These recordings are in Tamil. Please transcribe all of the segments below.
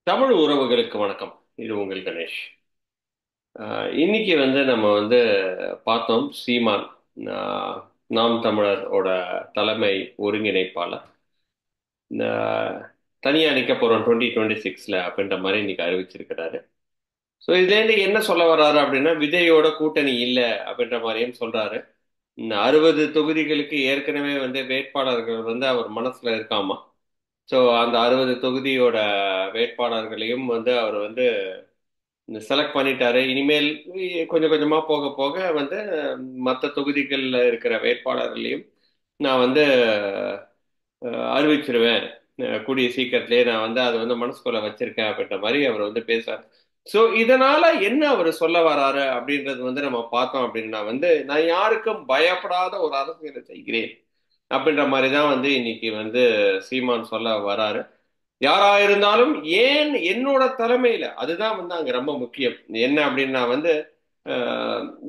தமிழ் உறவுகளுக்கு வணக்கம். இது உங்கள் கணேஷ். இன்னைக்கு நம்ம பார்த்தோம் சீமான், ஆஹ், நாம் தமிழரோட தலைமை ஒருங்கிணைப்பாளர் தனியா நிக்க போறோம் 2026ல அப்படின்ற மாதிரி இன்னைக்கு அறிவிச்சிருக்கிறாரு. ஸோ இதுலேருந்து என்ன சொல்ல வர்றாரு அப்படின்னா, விஜயோட கூட்டணி இல்லை அப்படின்ற மாதிரியும் சொல்றாரு. 60 தொகுதிகளுக்கு ஏற்கனவே வேட்பாளர்கள் அவர் மனசுல இருக்காமா. ஸோ அந்த 60 தொகுதியோட வேட்பாளர்களையும் அவர் செலக்ட் பண்ணிட்டாரு. இனிமேல் கொஞ்சம் கொஞ்சமா போக போக மற்ற தொகுதிகளில் இருக்கிற வேட்பாளர்களையும் நான் அறிவிச்சிருவேன். கூடிய சீக்கிரத்திலேயே நான் அதை மனசுக்குள்ள வச்சிருக்கேன் அப்படின்ற மாதிரி அவர் பேசுறார். ஸோ இதனால என்ன அவர் சொல்ல வராரு அப்படின்றது நம்ம பார்த்தோம் அப்படின்னா நான் யாருக்கும் பயப்படாத ஒரு அரசியலை செய்கிறேன் அப்படின்ற மாதிரி தான் இன்னைக்கு சீமான் சொல்ல வராரு. யாரா இருந்தாலும் ஏன் என்னோட தலைமையில அதுதான் அங்க ரொம்ப முக்கியம். என்ன அப்படின்னா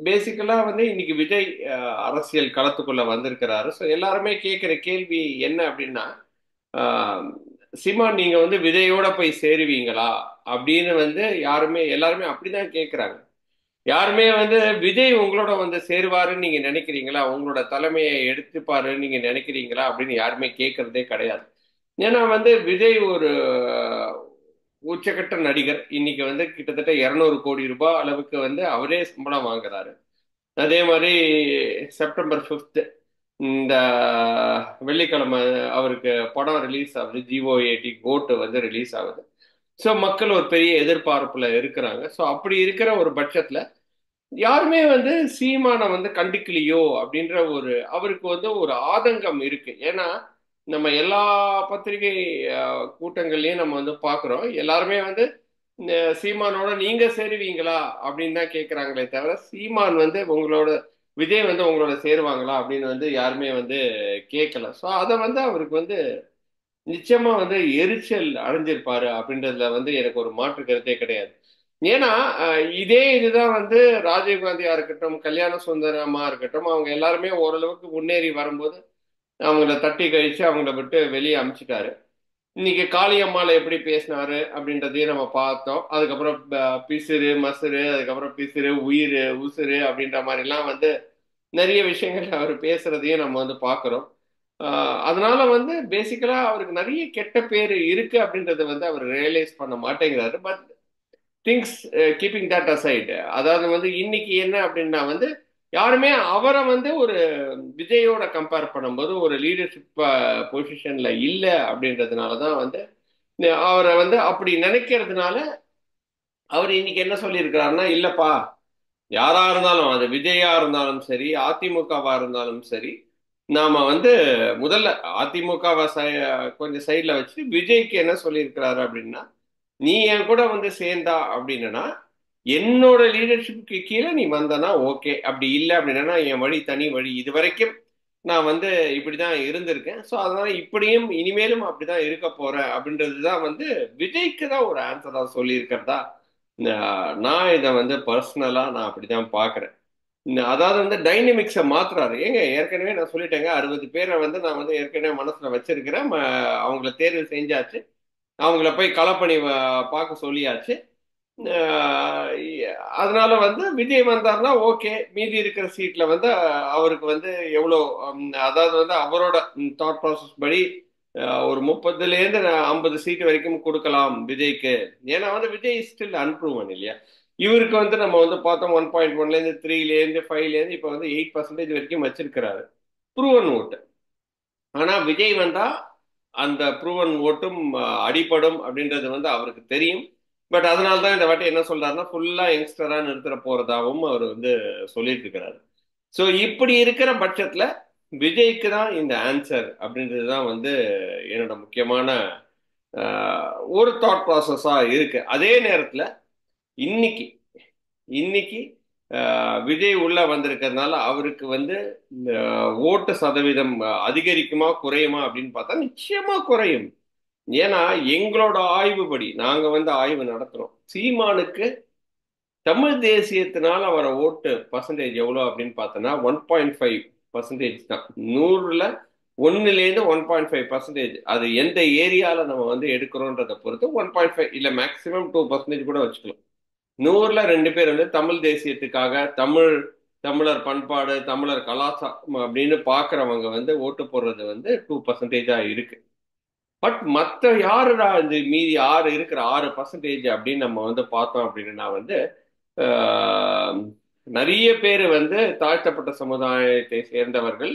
பேசிக்கலா இன்னைக்கு விஜய் அரசியல் களத்துக்குள்ள வந்திருக்கிறாரு. ஸோ எல்லாருமே கேட்கிற கேள்வி என்ன அப்படின்னா, ஆஹ், சீமான் நீங்க விஜயோட போய் சேருவீங்களா அப்படின்னு யாருமே எல்லாருமே அப்படிதான் கேட்கிறாங்க. யாருமே விஜய் உங்களோட சேருவாருன்னு நீங்க நினைக்கிறீங்களா, உங்களோட தலைமையை எடுத்துப்பாருன்னு நீங்க நினைக்கிறீங்களா அப்படின்னு யாருமே கேட்கறதே கிடையாது. ஏன்னா விஜய் ஒரு உச்சக்கட்ட நடிகர். இன்னைக்கு கிட்டத்தட்ட 200 கோடி ரூபாய் அளவுக்கு அவரே சம்பளம் வாங்குறாரு. அதே மாதிரி செப்டம்பர் 5 இந்த வெள்ளிக்கிழமை அவருக்கு படம் ரிலீஸ் ஆகுது. GOAT கோட்டு ரிலீஸ் ஆகுது. ஸோ மக்கள் ஒரு பெரிய எதிர்பார்ப்புல இருக்கிறாங்க. ஸோ அப்படி இருக்கிற ஒரு பட்சத்துல யாருமே சீமான கண்டுக்கலையோ அப்படின்ற ஒரு அவருக்கு ஒரு ஆதங்கம் இருக்கு. ஏன்னா நம்ம எல்லா பத்திரிகை கூட்டங்கள்லயும் நம்ம பாக்குறோம். எல்லாருமே இந்த சீமானோட நீங்க சேருவீங்களா அப்படின்னு தான் கேட்கறாங்களே தவிர, சீமான் உங்களோட விஜய் உங்களோட சேருவாங்களா அப்படின்னு யாருமே கேட்கல. ஸோ அதை அவருக்கு நிச்சயமா எரிச்சல் அடைஞ்சிருப்பாரு அப்படின்றதுல எனக்கு ஒரு மாற்று கருத்தே கிடையாது. ஏன்னா இதே இதுதான் ராஜீவ்காந்தியா இருக்கட்டும், கல்யாண சுந்தரமா இருக்கட்டும், அவங்க எல்லாருமே ஓரளவுக்கு முன்னேறி வரும்போது அவங்கள தட்டி கழிச்சு அவங்கள விட்டு வெளியே அனுப்பிச்சிட்டாரு. இன்னைக்கு காளியம்மாள் எப்படி பேசினாரு அப்படின்றதையும் நம்ம பார்த்தோம். அதுக்கப்புறம் பிசிறு மசுறு, அதுக்கப்புறம் பிசிறு உயிர் உசுறு அப்படின்ற மாதிரிலாம் நிறைய விஷயங்கள் அவர் பேசுறதையும் நம்ம பார்க்குறோம். அதனால பேசிக்கலா அவருக்கு நிறைய கெட்ட பேர் இருக்கு அப்படின்றத அவர் ரியலைஸ் பண்ண மாட்டேங்கிறாரு. But things keeping that aside, அதாவது இன்னைக்கு என்ன அப்படின்னா யாருமே அவரை ஒரு விஜயோட கம்பேர் பண்ணும்போது ஒரு லீடர்ஷிப் பொசிஷன்ல இல்லை அப்படின்றதுனால தான் அவரை அப்படி நினைக்கிறதுனால அவர் இன்னைக்கு என்ன சொல்லியிருக்கிறாருன்னா, இல்லப்பா யாரா இருந்தாலும் அது விஜயா இருந்தாலும் சரி, அதிமுகவா இருந்தாலும் சரி, நாம முதல்ல அதிமுகவை கொஞ்சம் சைட்ல வச்சு விஜய்க்கு என்ன சொல்லியிருக்கிறாரு அப்படின்னா, நீ என் கூட சேர்ந்தா அப்படின்னா என்னோட லீடர்ஷிப்க்கு கீழே நீ வந்தனா ஓகே, அப்படி இல்லை அப்படின்னா என் வழி தனி வழி. இது வரைக்கும் நான் இப்படிதான் இருந்திருக்கேன். ஸோ அதனால இப்படியும் இனிமேலும் அப்படிதான் இருக்க போறேன் அப்படின்றது தான் விஜய்க்கு தான் ஒரு ஆன்சரா சொல்லியிருக்கிறதா நான் இதை பர்சனலா நான் அப்படிதான் பாக்குறேன். அதாவது டைனமிக்ஸை மாத்துறாரு. ஏங்க ஏற்கனவே நான் சொல்லிட்டேங்க, 60 பேரை நான் ஏற்கனவே மனசுல வச்சிருக்கிறேன். அவங்கள தேர்வு செஞ்சாச்சு, அவங்கள போய் களப்பணி பார்க்க சொல்லியாச்சு. அஹ் அதனால விஜய் வந்தார்னா ஓகே, மீதி இருக்கிற சீட்ல அவருக்கு எவ்வளோ அதாவது அவரோட தாட் ப்ராசஸ் படி ஒரு 30லேருந்து 50 சீட் வரைக்கும் கொடுக்கலாம் விஜய்க்கு. ஏன்னா விஜய் ஸ்டில் அன்ப்ரூவன் இல்லையா. இவருக்கு நம்ம பார்த்தோம் 1.1லேருந்து 3லேருந்து 5லேருந்து இப்போ 8% வரைக்கும் வச்சிருக்கிறாரு ப்ரூவன் ஓட்டு. ஆனா விஜய் வந்தா அந்த ப்ரூவன் ஓட்டும் அடிபடும் அப்படின்றது அவருக்கு தெரியும். பட் அதனால தான் இந்த வாட்டி என்ன சொல்றாருன்னா, ஃபுல்லா யங்ஸ்டரா நிறுத்துற போறதாகவும் அவர் சொல்லிட்டு இருக்கிறாரு. ஸோ இப்படி இருக்கிற பட்சத்துல விஜய்க்கு தான் இந்த ஆன்சர் அப்படின்றது தான் என்னோட முக்கியமான ஒரு தாட் ப்ராசஸா இருக்கு. அதே நேரத்துல இன்னைக்கு இன்னைக்கு விஜய் உள்ள வந்திருக்கிறதுனால அவருக்கு ஓட்டு சதவீதம் அதிகரிக்குமா குறையுமா அப்படின்னு பார்த்தா நிச்சயமா குறையும். ஏன்னா எங்களோட ஆய்வுபடி நாங்க ஆய்வு நடத்துறோம், சீமானுக்கு தமிழ் தேசியத்தினால வர ஓட்டு பர்சன்டேஜ் எவ்வளோ அப்படின்னு பார்த்தோன்னா 1.5% தான். 100ல் 1லேருந்து 1.5% அது எந்த ஏரியாவில் நம்ம வந்து எடுக்கிறோன்றதை பொறுத்து 1.5 இல்லை மேக்ஸிமம் 2% கூட வச்சுக்கலாம். 100ல் 2 பேர் வந்து தமிழ் தேசியத்துக்காக தமிழர் பண்பாடு தமிழர் கலாச்சாரம் அப்படின்னு பார்க்குறவங்க வந்து ஓட்டு போடுறது வந்து 2%ஆக இருக்கு. பட் மற்ற யாருடா இந்த மீதி 6% அப்படின்னு நம்ம வந்து பார்த்தோம் அப்படின்னா வந்து ஆஹ், நிறைய பேர் வந்து தாழ்த்தப்பட்ட சமுதாயத்தை சேர்ந்தவர்கள்.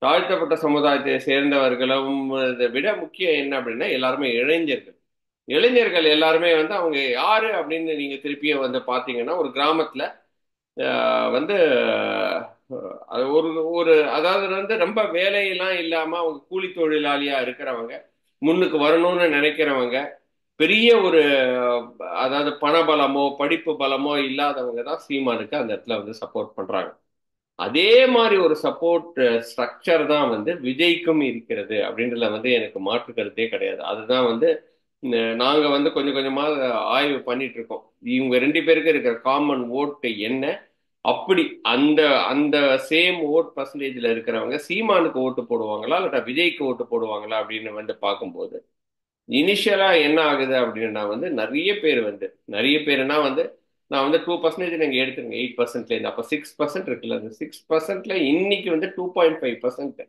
தாழ்த்தப்பட்ட சமுதாயத்தை சேர்ந்தவர்களும் இதை விட முக்கியம் என்ன அப்படின்னா எல்லாருமே இளைஞர்கள். இளைஞர்கள் எல்லாருமே வந்து அவங்க யாரு அப்படின்னு நீங்க திருப்பியும் வந்து பாத்தீங்கன்னா ஒரு கிராமத்துல வந்து அது ஒரு ஒரு அதாவது வந்து ரொம்ப வேலையெல்லாம் இல்லாம அவங்க கூலி தொழிலாளியா இருக்கிறவங்க, முன்னுக்கு வரணும்னு நினைக்கிறவங்க, பெரிய ஒரு அதாவது பணபலமோ படிப்பு பலமோ இல்லாதவங்க தான் சீமானுக்கு அந்த இடத்துல வந்து சப்போர்ட் பண்றாங்க. அதே மாதிரி ஒரு சப்போர்ட் ஸ்ட்ரக்சர் தான் வந்து விஜய்க்கும் இருக்கிறது அப்படின்றதுல வந்து எனக்கு மாற்று கருத்தே கிடையாது. அதுதான் வந்து நாங்க வந்து கொஞ்சம் கொஞ்சமா ஆய்வு பண்ணிட்டு இருக்கோம். இவங்க 2 பேருக்கு இருக்கிற காமன் ஓட்டு என்ன, அப்படி அந்த அந்த சேம் ஓட் பர்சன்டேஜ்ல இருக்கிறவங்க சீமானுக்கு ஓட்டு போடுவாங்களா இல்ல விஜய்க்கு ஓட்டு போடுவாங்களா அப்படின்னு வந்து பார்க்கும்போது இனிஷியலா என்ன ஆகுது அப்படின்னா வந்து நிறைய பேருனா வந்து நான் வந்து 2% நீங்க எடுத்துருங்க 8%ல இருந்து அப்ப 6% இருக்குல்ல, அந்த 6%ல இன்னைக்கு வந்து 2.5%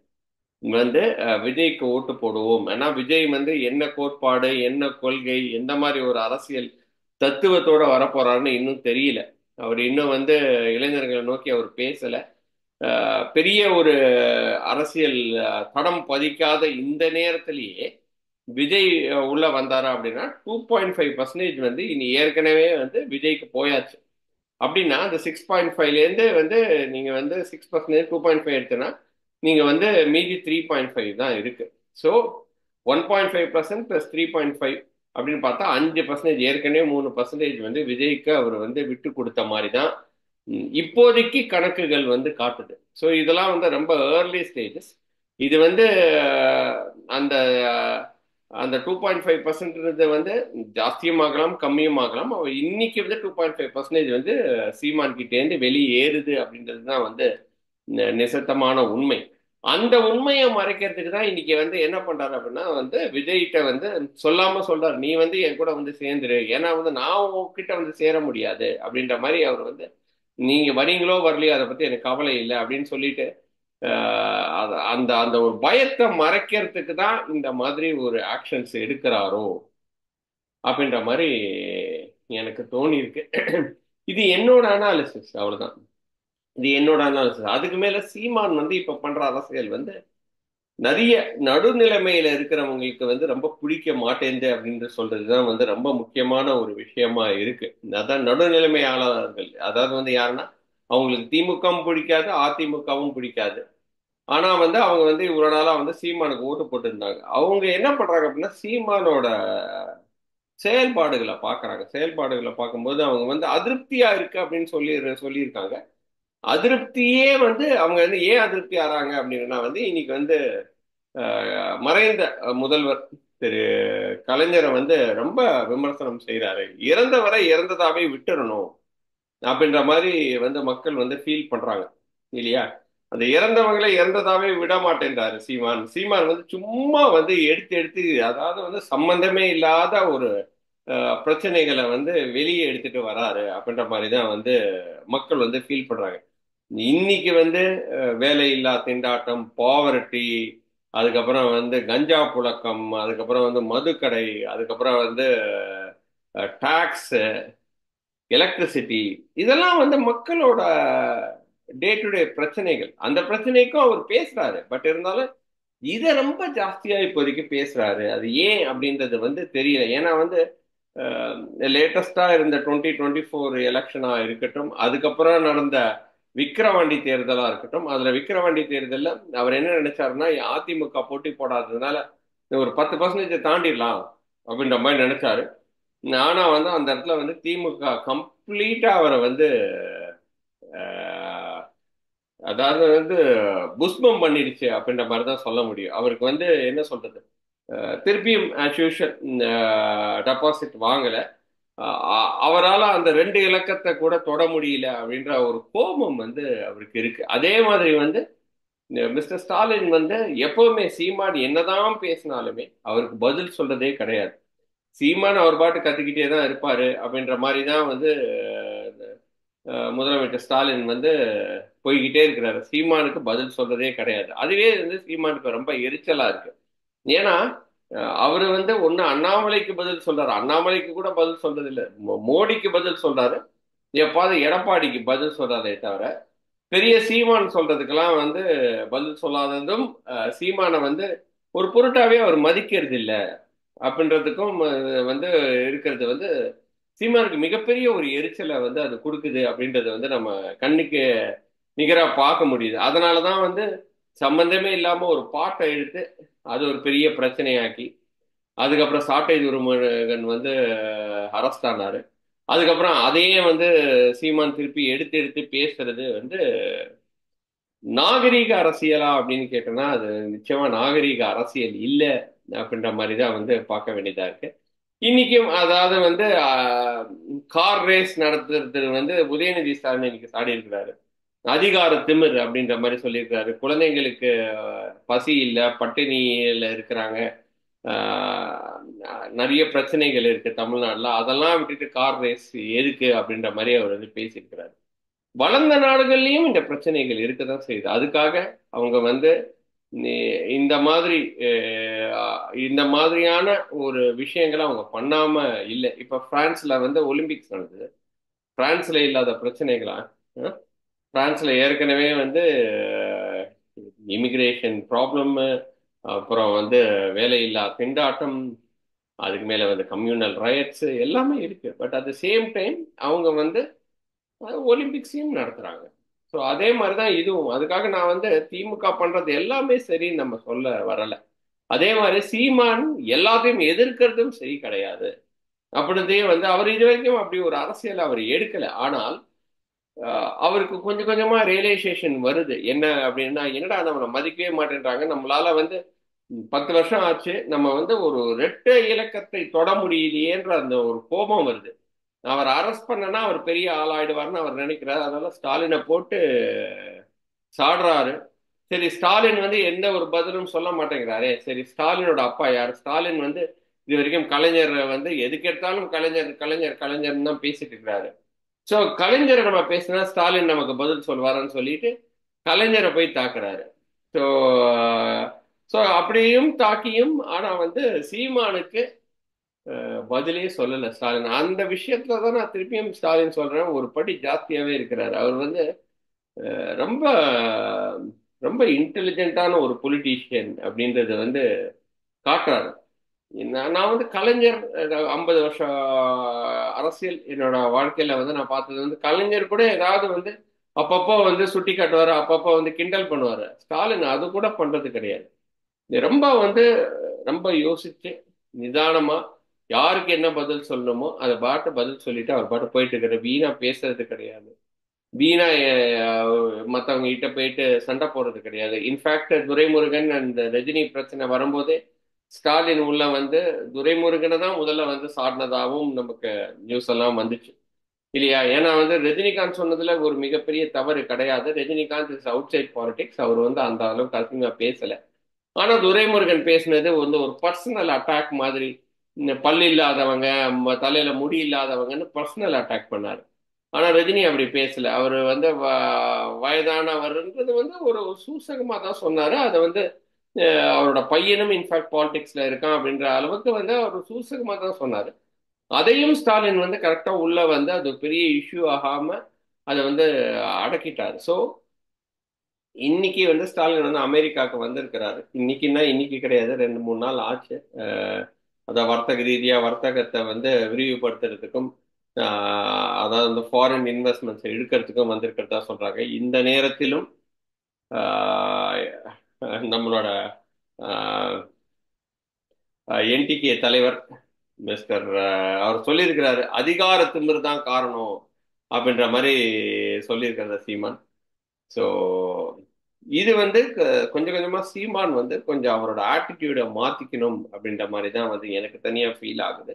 வந்து விஜய்க்கு ஓட்டு போடுவோம். ஏன்னா விஜய் வந்து என்ன கோட்பாடு என்ன கொள்கை எந்த மாதிரி ஒரு அரசியல் தத்துவத்தோட வரப்போறாருன்னு இன்னும் தெரியல. அவர் இன்னும் வந்து இளைஞர்களை நோக்கி அவர் பேசல. பெரிய ஒரு அரசியல் தடம் பதிக்காத இந்த நேரத்திலேயே விஜய் உள்ள வந்தாரா அப்படின்னா 2.5% வந்து இனி ஏற்கனவே வந்து விஜய்க்கு போயாச்சு. அப்படின்னா அந்த 6.5லேருந்து வந்து நீங்க வந்து 6% 2.5 எடுத்தனா நீங்க வந்து மீதி 3.5 தான் இருக்கு. ஸோ 1.5% ப்ளஸ் 3.5 அப்படின்னு பார்த்தா 5%, ஏற்கனவே 3% வந்து விஜய்க்கு அவர் வந்து விட்டு கொடுத்த மாதிரி தான் இப்போதைக்கு கணக்குகள் வந்து காட்டுது. ஸோ இதெல்லாம் வந்து ரொம்ப ஏர்லி ஸ்டேஜஸ். இது வந்து அந்த அந்த 2.5% வந்து ஜாஸ்தியும் ஆகலாம் கம்மியும் ஆகலாம். அவர் இன்னைக்கு வந்து 2.5% வந்து சீமான் கிட்டேருந்து வெளியேறுது அப்படின்றது தான் வந்து நிசத்தமான உண்மை. அந்த உண்மையை மறைக்கிறதுக்கு தான் இன்னைக்கு வந்து என்ன பண்றாரு அப்படின்னா வந்து விஜய்கிட்ட வந்து சொல்லாம சொல்றாரு, நீ வந்து என் கூட வந்து சேர்ந்துரு, ஏன்னா வந்து நான் உங்ககிட்ட வந்து சேர முடியாது அப்படின்ற மாதிரி அவர் வந்து நீங்க வரீங்களோ வரலையோ அதை பத்தி எனக்கு கவலை இல்லை அப்படின்னு சொல்லிட்டு அந்த அந்த ஒரு பயத்தை மறைக்கிறதுக்கு தான் இந்த மாதிரி ஒரு ஆக்ஷன்ஸ் எடுக்கிறாரோ அப்படின்ற மாதிரி எனக்கு தோணி இருக்கு. இது என்னோட அனாலிசிஸ், அவ்வளவுதான். இது என்னோட அனாலிசிஸ். அதுக்கு மேல சீமான் வந்து இப்ப பண்ற அரசியல் வந்து நிறைய நடுநிலைமையில இருக்கிறவங்களுக்கு வந்து ரொம்ப பிடிக்க மாட்டேங்குது அப்படின்னு சொல்றதுதான் வந்து ரொம்ப முக்கியமான ஒரு விஷயமா இருக்கு. அதான் நடுநிலைமையாளர்கள், அதாவது வந்து யாருன்னா அவங்களுக்கு திமுகவும் பிடிக்காது அதிமுகவும் பிடிக்காது. ஆனா வந்து அவங்க வந்து இவ்வளவு நாளா வந்து சீமானுக்கு ஓட்டு போட்டிருந்தாங்க. அவங்க என்ன பண்றாங்க அப்படின்னா சீமானோட செயல்பாடுகளை பார்க்கும்போது அவங்க வந்து அதிருப்தியா இருக்கு அப்படின்னு சொல்லியிருக்காங்க. அதிருப்தியே வந்து அவங்க வந்து ஏன் அதிருப்தி ஆறாங்க அப்படின்னா வந்து இன்னைக்கு வந்து மறைந்த முதல்வர் திரு கலைஞரை வந்து ரொம்ப விமர்சனம் செய்யறாரு. இறந்தவரை இறந்ததாவே விட்டுறணும் அப்படின்ற மாதிரி வந்து மக்கள் வந்து ஃபீல் பண்றாங்க இல்லையா. அந்த இறந்தவங்களை இறந்ததாவே விட மாட்டேன்றாரு சீமான். சீமான் வந்து சும்மா வந்து எடுத்து எடுத்து அதாவது வந்து சம்பந்தமே இல்லாத ஒரு பிரச்சனைகளை வந்து வெளியே எடுத்துட்டு வராரு அப்படின்ற மாதிரி தான் வந்து மக்கள் வந்து ஃபீல் பண்றாங்க. இன்னைக்கு வந்து வேலையில்லா திண்டாட்டம், பாவர்ட்டி, அதுக்கப்புறம் வந்து கஞ்சா புழக்கம், அதுக்கப்புறம் வந்து மதுக்கடை, அதுக்கப்புறம் வந்து டாக்ஸ், எலக்ட்ரிசிட்டி, இதெல்லாம் வந்து மக்களோட டே டு டே பிரச்சனைகள். அந்த பிரச்சனைக்கும் அவர் பேசுறாரு. பட் இருந்தாலும் இதை ரொம்ப ஜாஸ்தியா இப்போதைக்கு பேசுறாரு. அது ஏன் அப்படின்றது வந்து தெரியல. ஏன்னா வந்து லேட்டஸ்டா இருந்த 2024 எலெக்ஷனா இருக்கட்டும், அதுக்கப்புறம் நடந்த விக்கிரவாண்டி தேர்தலா இருக்கட்டும், அதுல விக்கிரவாண்டி தேர்தலில் அவர் என்ன நினைச்சாருன்னா அதிமுக போட்டி போடாததுனால ஒரு 10% தாண்டிடலாம் அப்படின்ற மாதிரி நினைச்சாரு. ஆனா வந்து அந்த இடத்துல வந்து திமுக கம்ப்ளீட்டா அவரை வந்து அஹ், அதாவது வந்து புஷ்பம் பண்ணிடுச்சு அப்படின்ற மாதிரி தான் சொல்ல முடியும். அவருக்கு வந்து என்ன சொல்றது, திருப்பியும் ஆஸ் யூஷுவல் டெபாசிட் வாங்கல. அவரால் அந்த 2 இலக்கத்தை கூட தொட முடியல அப்படின்ற ஒரு கோபம் வந்து அவருக்கு இருக்கு. அதே மாதிரி வந்து மிஸ்டர் ஸ்டாலின் வந்து எப்பவுமே சீமான் என்னதான் பேசினாலுமே அவருக்கு பதில் சொல்றதே கிடையாது. சீமான் அவர் பாட்டு கத்திக்கிட்டே தான் இருப்பாரு அப்படின்ற மாதிரி தான் வந்து முதலமைச்சர் ஸ்டாலின் வந்து போய்கிட்டே இருக்கிறாரு. சீமானுக்கு பதில் சொல்றதே கிடையாது. அதுவே வந்து சீமானுக்கு ரொம்ப எரிச்சலா இருக்கு. ஏன்னா அவரு வந்து ஒண்ணு அண்ணாமலைக்கு பதில் சொல்றாரு, அண்ணாமலைக்கு கூட பதில் சொல்றது இல்ல, மோடிக்கு பதில் சொல்றாரு, எப்பாவது எடப்பாடிக்கு பதில் சொல்றாரே தவிர பெரிய சீமான் சொல்றதுக்கெல்லாம் வந்து பதில் சொல்லாததும் சீமானை வந்து ஒரு பொருட்டாவே அவர் மதிக்கிறது இல்ல அப்படின்றதுக்கும் வந்து இருக்கிறது வந்து சீமானுக்கு மிகப்பெரிய ஒரு எரிச்சலை வந்து அது கொடுக்குது அப்படின்றது வந்து நம்ம கண்ணுக்கு நிகரா பார்க்க முடியுது. அதனாலதான் வந்து சம்பந்தமே இல்லாம ஒரு பாட்டை எடுத்து அது ஒரு பெரிய பிரச்சனையாக்கி அதுக்கப்புறம் சாட்டை துருமுருகன் வந்து அரெஸ்ட் ஆனாரு. அதுக்கப்புறம் அதையே வந்து சீமான் திருப்பி எடுத்து எடுத்து பேசுறது வந்து நாகரீக அரசியலா அப்படின்னு கேட்டோம்னா அது நிச்சயமா நாகரீக அரசியல் இல்லை அப்படின்ற மாதிரி தான் வந்து பார்க்க வேண்டியதா இருக்கு. இன்னைக்கும் அதாவது வந்து கார் ரேஸ் நடத்துறது வந்து உதயநிதி ஸ்டாலின் இன்னைக்கு சாடி இருக்கிறாரு. அதிகார திமிர் அப்படின்ற மாதிரி சொல்லியிருக்காரு. குழந்தைங்களுக்கு பசி இல்லை, பட்டினியில இருக்கிறாங்க, நிறைய பிரச்சனைகள் இருக்கு தமிழ்நாடுல, அதெல்லாம் விட்டுட்டு கார் ரேஸ் எதுக்கு அப்படின்ற மாதிரி அவர் வந்து பேசியிருக்கிறாரு. வளர்ந்த நாடுகள்லயும் இந்த பிரச்சனைகள் இருக்கதான் செய்யுது. அதுக்காக அவங்க வந்து இந்த மாதிரி இந்த மாதிரியான ஒரு விஷயங்களை அவங்க பண்ணாம இல்லை. இப்ப பிரான்ஸ்ல வந்து ஒலிம்பிக்ஸ் நடந்தது. பிரான்ஸ்ல இல்லாத பிரச்சனைகளா? பிரான்ஸ்ல ஏற்கனவே வந்து இமிகிரேஷன் ப்ராப்ளம், அப்புறம் வந்து வேலையில்லா திண்டாட்டம், அதுக்கு மேல வந்து கம்யூனல் ரயட்ஸ் எல்லாமே இருக்கு. But at the same time அவங்க வந்து ஒலிம்பிக்ஸையும் நடத்துறாங்க. ஸோ அதே மாதிரி தான் இதுவும். அதுக்காக நான் வந்து திமுக பண்றது எல்லாமே சரின்னு நம்ம சொல்ல வரல. அதே மாதிரி சீமான் எல்லாத்தையும் எதிர்க்கிறதும் சரி கிடையாது. அப்படின்றதே வந்து அவர் இது வரைக்கும் அப்படி ஒரு அரசியல் அவர் எடுக்கல. ஆனால் அவருக்கு கொஞ்சம் கொஞ்சமா ரியலைசேஷன் வருது. என்ன அப்படின்னா, என்னடா நம்மளை மதிக்கவே மாட்டேன்றாங்க, நம்மளால வந்து 10 வருஷம் ஆச்சு, நம்ம வந்து ஒரு ரெட்டை இலக்கத்தை தொட முடியலையேன்ற அந்த ஒரு கோபம் வருது. அவர் அரெஸ்ட் பண்ணனா அவர் பெரிய ஆளாயிடுவார்னு அவர் நினைக்கிறார். அதனால ஸ்டாலினை போட்டு சாடுறாரு. சரி, ஸ்டாலின் வந்து எந்த ஒரு பதிலும் சொல்ல மாட்டேங்கிறாரே, சரி ஸ்டாலினோட அப்பா யார்? ஸ்டாலின் வந்து இது வரைக்கும் கலைஞர் வந்து எதுக்கு எடுத்தாலும் கலைஞர் கலைஞர் கலைஞர்னு தான் பேசிட்டு இருக்கிறாரு. ஸோ கலைஞரை நம்ம பேசினா ஸ்டாலின் நமக்கு பதில் சொல்வாருன்னு சொல்லிட்டு கலைஞரை போய் தாக்குறாரு. ஸோ ஸோ அப்படியும் தாக்கியும் ஆனா வந்து சீமானுக்கு பதிலே சொல்லல ஸ்டாலின். அந்த விஷயத்துல தான் நான் திருப்பியும் ஸ்டாலின் சொல்றேன், ஒரு படி ஜாஸ்தியாவே இருக்கிறாரு. அவர் வந்து ரொம்ப ரொம்ப இன்டெலிஜென்ட்டான ஒரு பொலிட்டீஷியன் அப்படின்றது வந்து காட்டுறாரு. நான் வந்து கலைஞர் 50 வருஷம் அரசியல் என்னோட வாழ்க்கையில வந்து நான் பார்த்தது வந்து கலைஞர் கூட ஏதாவது வந்து அப்பப்போ வந்து சுட்டி காட்டுவாரு, அப்பப்போ வந்து கிண்டல் பண்ணுவாரு. ஸ்டாலின் அது கூட பண்றது கிடையாது. ரொம்ப வந்து ரொம்ப யோசிச்சு நிதானமா யாருக்கு என்ன பதில் சொல்லணுமோ அதை பாட்டு பதில் சொல்லிட்டு அவர் பாட்டு போயிட்டு இருக்கிற, வீணா பேசுறது கிடையாது, வீணா மற்றவங்க கிட்ட போயிட்டு சண்டை போடுறது கிடையாது. இன்ஃபேக்ட் துரைமுருகன் அந்த ரஜினி பிரச்சனை வரும்போதே ஸ்டாலின் உள்ள வந்து துரைமுருகனை தான் முதல்ல வந்து சாடினதாகவும் நமக்கு நியூஸ் எல்லாம் வந்துச்சு இல்லையா? ஏன்னா வந்து ரஜினிகாந்த் சொன்னதுல ஒரு மிகப்பெரிய தவறு கிடையாது. Rajinikanth is outside politics, அவர் வந்து அந்த அளவுக்கு அசிங்கமா பேசல. ஆனா துரைமுருகன் பேசினது வந்து ஒரு பர்சனல் அட்டாக் மாதிரி, இந்த பல்லு இல்லாதவங்க, தலையில முடி இல்லாதவங்கன்னு பர்சனல் அட்டாக் பண்ணாரு. ஆனா ரஜினி அப்படி பேசல. அவர் வந்து வயதானவர்ன்றது வந்து ஒரு சூசகமா தான் சொன்னாரு. அதை வந்து அவரோட பையனும் இன்ஃபேக்ட் பாலிடிக்ஸ்ல இருக்கான் அப்படின்ற அளவுக்கு வந்து அவர் சூசகமா தான் சொன்னாரு. அதையும் ஸ்டாலின் வந்து கரெக்டா உள்ள வந்து அது பெரிய இஷ்யூ ஆகாம அதை வந்து அடக்கிட்டாரு. ஸோ இன்னைக்கு வந்து ஸ்டாலின் வந்து அமெரிக்காவுக்கு வந்திருக்கிறாரு. இன்னைக்குன்னா இன்னைக்கு கிடையாது, 2 3 நாள் ஆச்சு. அத வர்த்தக ரீதியா வர்த்தகத்தை வந்து விரிவுபடுத்துறதுக்கும் அதாவது இந்த ஃபாரின் இன்வெஸ்ட்மெண்ட்ஸ் இழுக்கிறதுக்கும் வந்திருக்கிறதா சொல்றாங்க. இந்த நேரத்திலும் நம்மளோட என்டிகே தலைவர் மிஸ்டர் அவர் சொல்லியிருக்கிறாரு, அதிகார திமிர் தான் காரணம் அப்படின்ற மாதிரி சொல்லியிருக்கிறார் சீமான். ஸோ இது வந்து கொஞ்சம் கொஞ்சமா சீமான் வந்து கொஞ்சம் அவரோட ஆட்டிடியூடை மாத்திக்கணும் அப்படின்ற மாதிரி தான் வந்து எனக்கு தனியா ஃபீல் ஆகுது.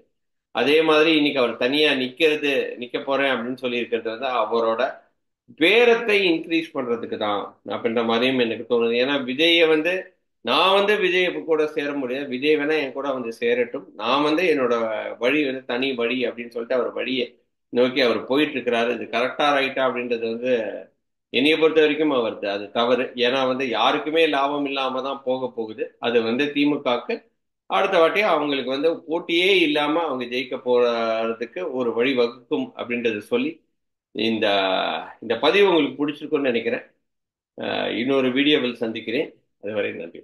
அதே மாதிரி இன்னைக்கு அவர் தனியா நிக்க போறேன் அப்படின்னு சொல்லி இருக்கிறது வந்து அவரோட பேரத்தை இன்க்ரீஸ் பண்றதுக்கு தான் அப்படின்ற மாதிரியும் எனக்கு தோணுது. ஏன்னா விஜயை வந்து நான் வந்து விஜய் இப்ப கூட சேர முடியாது. விஜய் வேணா என் கூட வந்து சேரட்டும். நான் வந்து என்னோட வழி வந்து தனி வழி அப்படின்னு சொல்லிட்டு அவர் வழியை நோக்கி அவர் போயிட்டு இருக்கிறாரு. இது கரெக்டா ரைட்டா அப்படின்றது வந்து என்னைய பொறுத்த வரைக்கும் அவருக்கு அது தவறு. ஏன்னா வந்து யாருக்குமே லாபம் இல்லாம தான் போக போகுது. அது வந்து திமுகவுக்கு அடுத்த வாட்டி அவங்களுக்கு வந்து போட்டியே இல்லாம அவங்க ஜெயிக்க போறதுக்கு ஒரு வழி வகுக்கும் அப்படின்றத சொல்லி இந்த இந்த பதிவு உங்களுக்கு பிடிச்சிருக்கும்னு நினைக்கிறேன். இன்னொரு வீடியோவில் சந்திக்கிறேன். அதுவரை நன்றி.